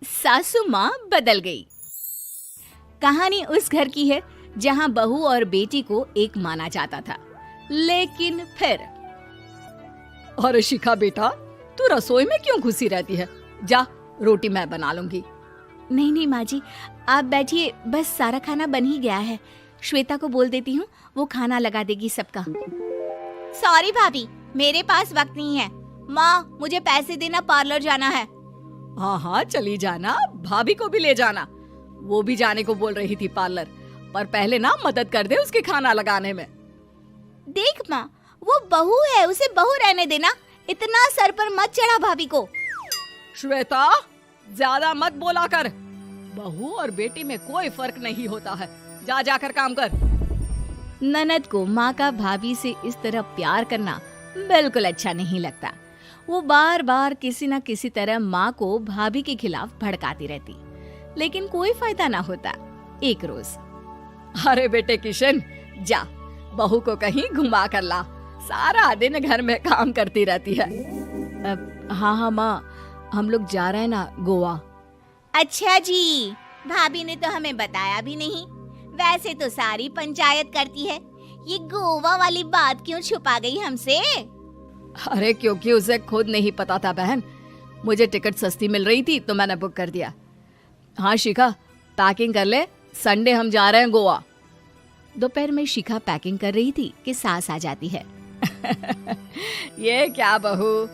सासू माँ बदल गई। कहानी उस घर की है जहाँ बहू और बेटी को एक माना जाता था, लेकिन फिर अरे शिखा बेटा, तू रसोई में क्यों घुसी रहती है? जा, रोटी मैं बना लूंगी। नहीं नहीं माँ जी, आप बैठिए, बस सारा खाना बन ही गया है। श्वेता को बोल देती हूँ, वो खाना लगा देगी सबका। सॉरी भाभी, मेरे पास वक्त नहीं है। माँ, मुझे पैसे देना, पार्लर जाना है। हाँ हाँ चली जाना, भाभी को भी ले जाना। वो भी जाने को बोल रही थी पार्लर, पर पहले ना मदद कर दे उसके खाना लगाने में। देख माँ, वो बहू है, उसे बहू रहने देना, इतना सर पर मत चढ़ा भाभी को। श्वेता, ज्यादा मत बोला कर। बहू और बेटी में कोई फर्क नहीं होता है। जा जाकर काम कर। ननद को माँ का भाभी से इस तरह प्यार करना बिल्कुल अच्छा नहीं लगता। वो बार बार किसी न किसी तरह माँ को भाभी के खिलाफ भड़काती रहती, लेकिन कोई फायदा ना होता। एक रोज, अरे बेटे किशन, जा बहू को कहीं घुमा कर ला, सारा दिन घर में काम करती रहती है। हाँ हाँ माँ, हम लोग जा रहे हैं ना गोवा। अच्छा जी, भाभी ने तो हमें बताया भी नहीं। वैसे तो सारी पंचायत करती है, ये गोवा वाली बात क्यों छुपा गई हमसे? अरे क्योंकि उसे खुद नहीं पता था बहन। मुझे टिकट सस्ती मिल रही थी तो मैंने बुक कर दिया। हाँ शिखा, पैकिंग कर ले, संडे हम जा रहे हैं गोवा। दोपहर में शिखा पैकिंग कर रही थी कि सास आ जाती है। ये क्या बहू,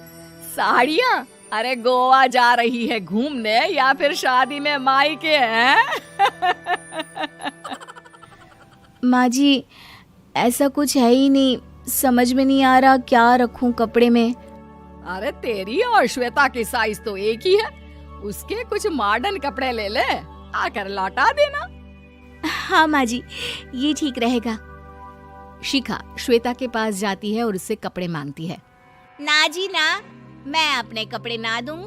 साड़ियाँ? अरे गोवा जा रही है घूमने या फिर शादी में मायके हैं? माँ जी, ऐसा कुछ है ही नहीं, समझ में नहीं आ रहा क्या रखूं कपड़े में। अरे तेरी और श्वेता की साइज तो एक ही है, उसके कुछ मॉडर्न कपड़े ले ले, आकर लौटा देना। हाँ माँ जी, ये ठीक रहेगा। शिखा श्वेता के पास जाती है और उससे कपड़े मांगती है। ना जी ना, मैं अपने कपड़े ना दूं,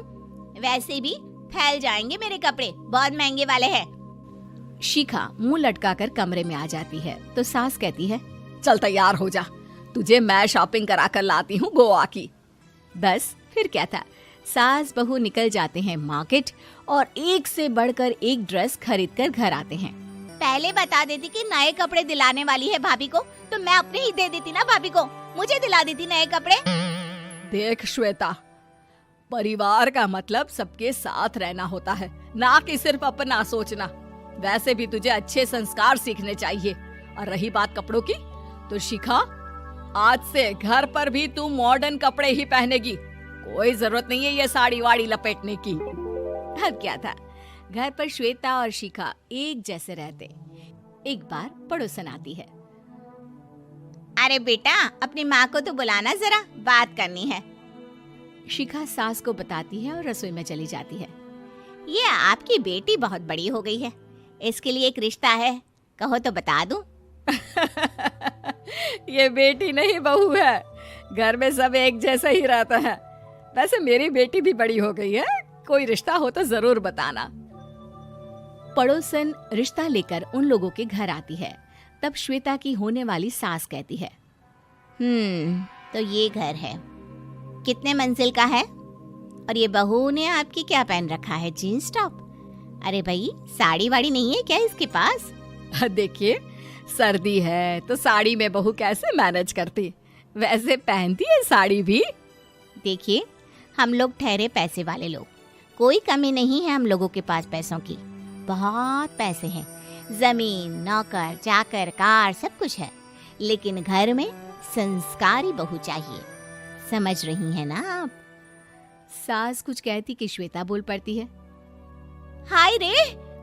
वैसे भी फैल जाएंगे मेरे कपड़े, बहुत महंगे वाले हैं। शिखा मुंह लटकाकर कमरे में आ जाती है तो सास कहती है, चल तैयार हो जा, तुझे मैं शॉपिंग करा कर लाती हूँ गोवा की। बस फिर क्या था, सास बहू निकल जाते हैं मार्केट और एक से बढ़कर एक ड्रेस खरीद कर घर आते हैं। पहले बता देती कि नए कपड़े दिलाने वाली है भाभी को, तो मैं अपने ही दे देती ना भाभी को, मुझे दिला देती नए कपड़े। देख श्वेता, परिवार का मतलब सबके साथ रहना होता है, ना कि सिर्फ अपना सोचना। वैसे भी तुझे अच्छे संस्कार सीखने चाहिए। और रही बात कपड़ों की, तो शिखा, आज से घर पर भी तू मॉडर्न कपड़े ही पहनेगी। कोई जरूरत नहीं है ये साड़ी वाड़ी लपेटने की। अब क्या था, घर पर श्वेता और शिखा एक जैसे रहते। एक बार पड़ोसन आती है। अरे बेटा, अपनी माँ को तो बुलाना जरा, बात करनी है। शिखा सास को बताती है और रसोई में चली जाती है। ये आपकी बेटी बहुत बड़ी हो गई है, इसके लिए एक रिश्ता है, कहो तो बता दूं। ये बेटी नहीं बहू है, घर में सब एक जैसा ही रहता है। वैसे मेरी बेटी भी बड़ी हो गई है, कोई रिश्ता हो तो जरूर बताना। पड़ोसन रिश्ता लेकर उन लोगों के घर आती है। तब श्वेता की होने वाली सास कहती है, तो ये घर है, कितने मंजिल का है? और ये बहू ने आपकी क्या पहन रखा है, जीन्स टॉप? अरे भाई, साड़ी वाड़ी नहीं है क्या इसके पास? देखिए, सर्दी है तो साड़ी में बहू कैसे मैनेज करती, वैसे पहनती है साड़ी भी। देखिए, हम लोग ठहरे पैसे वाले लोग, कोई कमी नहीं है हम लोगों के पास पैसों की, बहुत पैसे हैं, जमीन, नौकर चाकर, कार, सब कुछ है, लेकिन घर में संस्कारी बहू चाहिए। समझ रही हैं ना आप? सास कुछ कहती कि श्वेता बोल पड़ती है, हाय रे,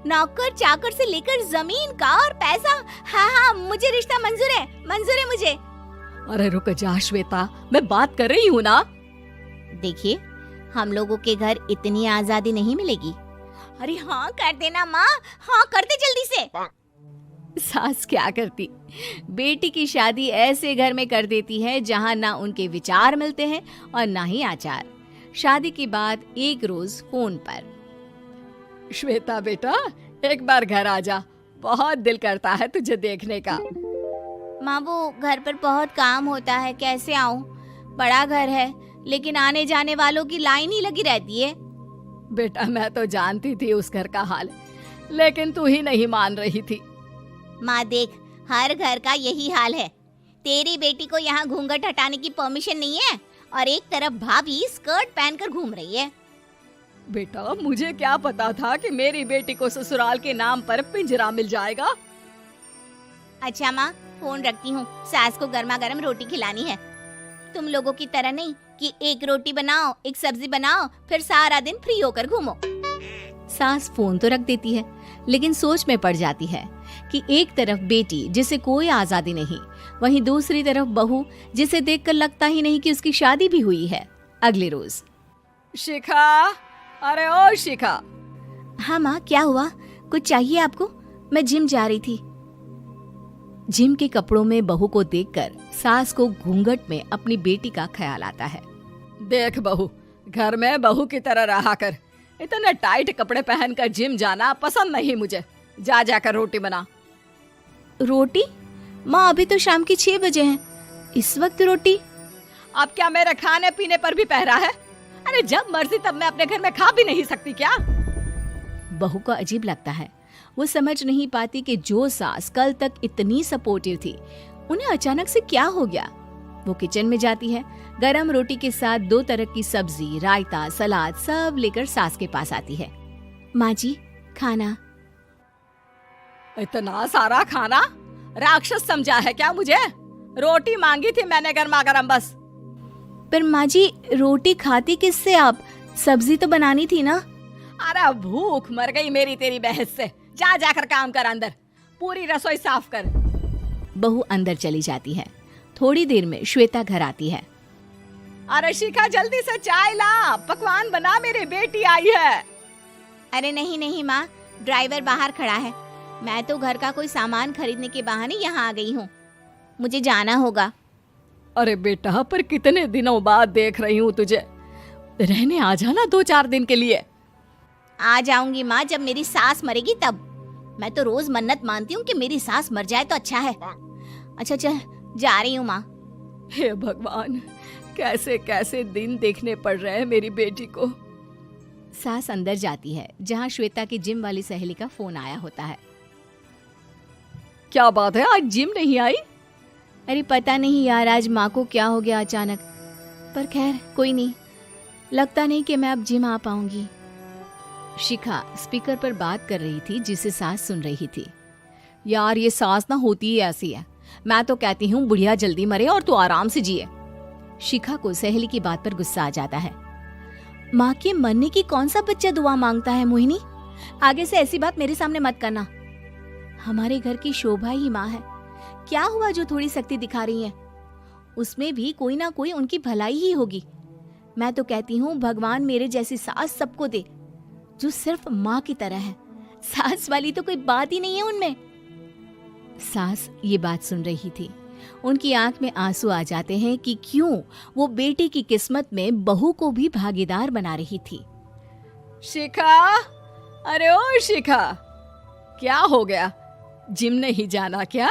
नौकर चाकर से लेकर जमीन, कार, पैसा, हाँ, मुझे रिश्ता मंजूर है मुझे। अरे रुक जा श्वेता, मैं बात कर रही हूँ ना। देखिए, हम लोगों के घर इतनी आजादी नहीं मिलेगी। अरे हाँ कर देना माँ, हाँ कर दे जल्दी से। सास क्या करती, बेटी की शादी ऐसे घर में कर देती है जहाँ ना उनके विचार मिलते हैं और ना ही आचार। शादी के बाद एक रोज फोन पर, श्वेता बेटा, एक बार घर आ जा, बहुत दिल करता है तुझे देखने का। माँ, वो घर पर बहुत काम होता है, कैसे आऊँ? बड़ा घर है, लेकिन आने जाने वालों की लाइन ही लगी रहती है। बेटा मैं तो जानती थी उस घर का हाल, लेकिन तू ही नहीं मान रही थी। माँ देख, हर घर का यही हाल है। तेरी बेटी को यहाँ घूंघट हटाने की परमिशन नहीं है और एक तरफ भाभी स्कर्ट पहनकर घूम रही है। बेटा मुझे क्या पता था कि मेरी बेटी को ससुराल के नाम पर पिंजरा मिल जाएगा। अच्छा माँ, फोन रखती हूँ, सास को गर्मा गर्म रोटी खिलानी है। तुम लोगों की तरह नहीं कि एक रोटी बनाओ, एक सब्जी बनाओ, फिर सारा दिन फ्री होकर घूमो। सास फोन तो रख देती है, लेकिन सोच में पड़ जाती है कि एक तरफ बेटी जिसे कोई आजादी नहीं, वहीं दूसरी तरफ बहू जिसे देखकर लगता ही नहीं कि उसकी शादी भी हुई है। अगले रोज। शिखा, अरे ओ शिखा। हाँ माँ, क्या हुआ? कुछ चाहिए आपको? मैं जिम जा रही थी। जिम के कपड़ों में बहू को देखकर सास को घूंघट में अपनी बेटी का ख्याल आता है। देख बहू, घर में बहू की तरह रहा कर। इतने टाइट कपड़े पहनकर जिम जाना पसंद नहीं मुझे। जा जाकर रोटी बना। रोटी? माँ अभी तो शाम के 6 बजे हैं, इस वक्त रोटी? अब क्या मेरे खाने पीने पर भी पहरा है? अरे जब मर्जी तब मैं अपने घर में खा भी नहीं सकती क्या? बहू को अजीब लगता है। वो समझ नहीं पाती कि जो सास कल तक इतनी सपोर्टिव थी, उन्हें अचानक से क्या हो गया। वो किचन में जाती है, गरम रोटी के साथ 2 तरह की सब्जी, रायता, सलाद सब लेकर सास के पास आती है। माँ जी, खाना। इतना सारा खाना? राक्षस समझा है क्या मुझे? रोटी मांगी थी मैंने गर्मा गर्म बस। पर माँ जी, रोटी खाती किससे आप? सब्जी तो बनानी थी ना। अरे भूख मर गई मेरी तेरी बहस से। जा जाकर काम कर, अंदर पूरी रसोई साफ कर। बहू अंदर चली जाती है। थोड़ी देर में श्वेता घर आती है। अरे शिखा, जल्दी से चाय ला, पकवान बना, मेरी बेटी आई है। अरे नहीं नहीं माँ, ड्राइवर बाहर खड़ा है। मैं तो घर का कोई सामान खरीदने के बहाने यहाँ आ गई हूँ, मुझे जाना होगा। अरे बेटा, पर कितने दिनों बाद देख रही हूँ तुझे। रहने आ जाना 2-4 दिन के लिए। आ जाऊंगी माँ, जब मेरी सास मरेगी तब। मैं तो रोज मन्नत मानती हूँ कि मेरी सास मर जाए तो अच्छा है। अच्छा चल, जा रही हूँ माँ। हे भगवान, कैसे कैसे दिन देखने पड़ रहे हैं मेरी बेटी को। सास अंदर जाती है, जहाँ श्वेता की जिम वाली सहेली का फोन आया होता है। क्या बात है, आज जिम नहीं आई? अरे पता नहीं यार, आज माँ को क्या हो गया अचानक। पर खैर कोई नहीं, लगता नहीं कि मैं अब जिम आ पाऊंगी। शिखा स्पीकर पर बात कर रही थी, जिसे सास सुन रही थी। यार ये सास ना होती ही ऐसी है। मैं तो कहती हूँ बुढ़िया जल्दी मरे और तू आराम से जिए। शिखा को सहेली की बात पर गुस्सा आ जाता है। माँ के मरने की कौन सा बच्चा दुआ मांगता है मोहिनी? आगे से ऐसी बात मेरे सामने मत करना। हमारे घर की शोभा ही माँ है। क्या हुआ जो थोड़ी सख्ती दिखा रही है? उसमें भी कोई ना कोई उनकी भलाई ही होगी। मैं तो कहती हूँ भगवान मेरे जैसी सास सबको दे, जो सिर्फ माँ की तरह है। सास वाली तो कोई बात ही नहीं है उनमें। सास ये बात सुन रही थी। उनकी आंख में आंसू आ जाते हैं कि क्यों वो बेटी की किस्मत में बहू को भी भागीदार बना रही थी। शिखा, अरे ओ शिखा, क्या हो गया? जिम नहीं जाना क्या?